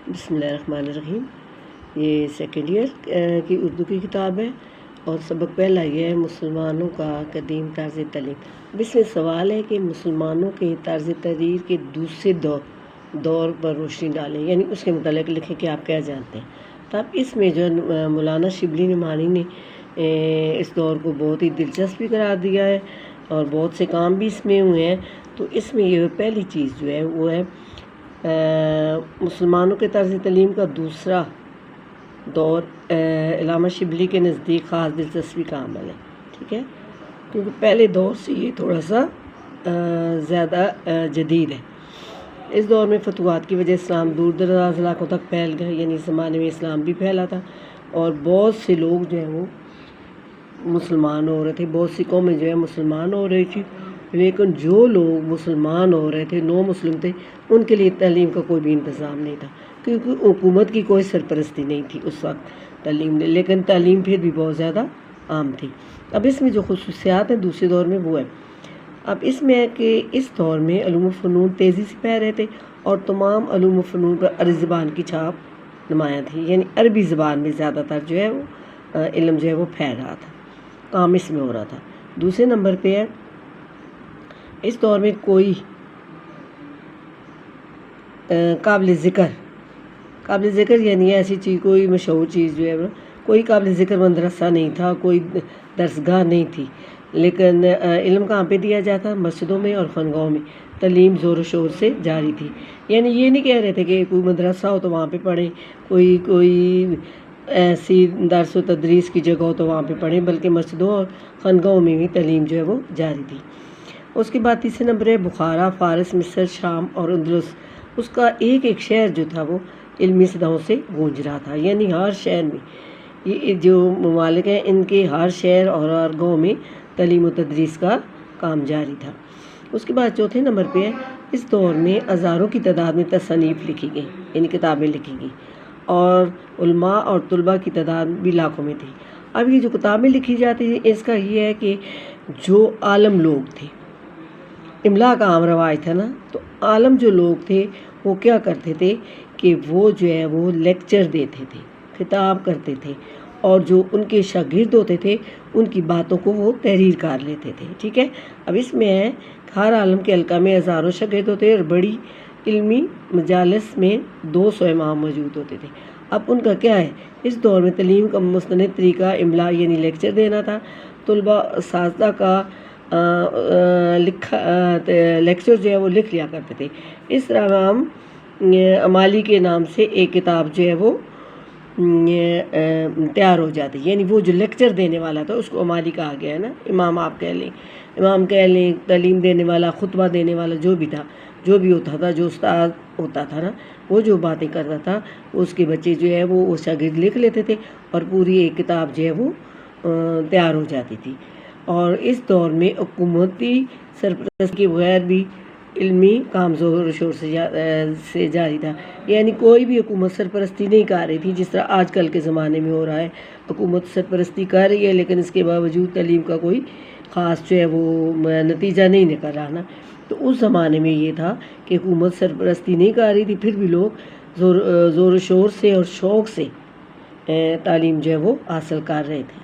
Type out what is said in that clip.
بسم اللہ الرحمن الرحیم۔ یہ سیکنڈ ایئر کی اردو کی کتاب ہے اور سبق پہلا یہ ہے مسلمانوں کا قدیم طرز تعلیم۔ اب اس میں سوال ہے کہ مسلمانوں کے طرز تحریر کے دوسرے دور پر روشنی ڈالیں، یعنی اس کے متعلق لکھیں کہ آپ کیا جانتے ہیں۔ تو اب اس میں جو مولانا شبلی نعمانی نے اس دور کو بہت ہی دلچسپی قرار دیا ہے اور بہت سے کام بھی اس میں ہوئے ہیں۔ تو اس میں یہ پہلی چیز جو ہے وہ ہے مسلمانوں کے طرز تعلیم کا دوسرا دور علامہ شبلی کے نزدیک خاص دلچسپی کا عمل ہے، ٹھیک ہے، کیونکہ پہلے دور سے یہ تھوڑا سا زیادہ جدید ہے۔ اس دور میں فتوحات کی وجہ اسلام دور دراز علاقوں تک پھیل گیا، یعنی اس زمانے میں اسلام بھی پھیلا تھا اور بہت سے لوگ جو ہیں وہ مسلمان ہو رہے تھے، بہت سی قومیں جو ہے مسلمان ہو رہی تھی، لیکن جو لوگ مسلمان ہو رہے تھے، نو مسلم تھے، ان کے لیے تعلیم کا کوئی بھی انتظام نہیں تھا، کیونکہ حکومت کی کوئی سرپرستی نہیں تھی اس وقت تعلیم نے، لیکن تعلیم پھر بھی بہت زیادہ عام تھی۔ اب اس میں جو خصوصیات ہیں دوسرے دور میں وہ ہے، اب اس میں ہے کہ اس دور میں علوم و فنون تیزی سے پھیل رہے تھے اور تمام علوم و فنون پر عربی زبان کی چھاپ نمایاں تھی، یعنی عربی زبان میں زیادہ تر جو ہے وہ علم جو ہے وہ پھیل رہا تھا، کام اس میں ہو رہا تھا۔ دوسرے نمبر پہ ہے اس دور میں کوئی قابل ذکر یعنی ایسی چیز، کوئی مشہور چیز جو ہے کوئی قابل ذکر مدرسہ نہیں تھا، کوئی درسگاہ نہیں تھی، لیکن علم کہاں پہ دیا جاتا؟ مسجدوں میں اور خانقاہوں میں تعلیم زور و شور سے جاری تھی۔ یعنی یہ نہیں کہہ رہے تھے کہ کوئی مدرسہ ہو تو وہاں پہ پڑھیں، کوئی ایسی درس و تدریس کی جگہ ہو تو وہاں پہ پڑھیں، بلکہ مسجدوں اور خانقاہوں میں بھی تعلیم جو ہے وہ جاری تھی۔ اس کے بعد تیسرے نمبر ہے بخارا، فارس، مصر، شام اور اندلس، اس کا ایک ایک شہر جو تھا وہ علمی صداؤں سے گونج رہا تھا، یعنی ہر شہر میں یہ جو ممالک ہیں ان کے ہر شہر اور ہر گاؤں میں تعلیم و تدریس کا کام جاری تھا۔ اس کے بعد چوتھے نمبر پہ ہے اس دور میں ہزاروں کی تعداد میں تصانیف لکھی گئی، یعنی کتابیں لکھی گئیں، اور علماء اور طلباء کی تعداد بھی لاکھوں میں تھی۔ اب یہ جو کتابیں لکھی جاتی ہیں اس کا یہ ہے کہ جو عالم لوگ تھے، املا کا عام رواج تھا نا، تو عالم جو لوگ تھے وہ کیا کرتے تھے کہ وہ جو ہے وہ لیکچر دیتے تھے، خطاب کرتے تھے، اور جو ان کے شاگرد ہوتے تھے ان کی باتوں کو وہ تحریر کر لیتے تھے، ٹھیک ہے۔ اب اس میں ہے ہر عالم کے حلقہ میں ہزاروں شاگرد ہوتے اور بڑی علمی مجالس میں 200 امام موجود ہوتے تھے۔ اب ان کا کیا ہے، اس دور میں تعلیم کا مستند طریقہ املا یعنی لیکچر دینا تھا۔ طلباء اساتذہ کا لیکچر جو ہے وہ لکھ لیا کرتے تھے۔ اس طرح ہم امالی کے نام سے ایک کتاب جو ہے وہ تیار ہو جاتی، یعنی وہ جو لیکچر دینے والا تھا اس کو امالی کہا گیا ہے نا، امام آپ کہہ لیں، تعلیم دینے والا، خطبہ دینے والا جو بھی تھا، جو بھی ہوتا تھا، جو استاد ہوتا تھا نا، وہ جو باتیں کرتا تھا اس کے بچے جو ہے وہ شاگرد لکھ لیتے تھے اور پوری ایک کتاب جو ہے وہ تیار ہو جاتی تھی۔ اور اس دور میں حکومتی سرپرستی کے بغیر بھی علمی کام زور و شور سے جاری تھا، یعنی کوئی بھی حکومت سرپرستی نہیں کر رہی تھی جس طرح آج کل کے زمانے میں ہو رہا ہے، حکومت سرپرستی کر رہی ہے لیکن اس کے باوجود تعلیم کا کوئی خاص جو ہے وہ نتیجہ نہیں نکل رہا نا۔ تو اس زمانے میں یہ تھا کہ حکومت سرپرستی نہیں کر رہی تھی، پھر بھی لوگ زور و شور سے اور شوق سے تعلیم جو ہے وہ حاصل کر رہے تھے۔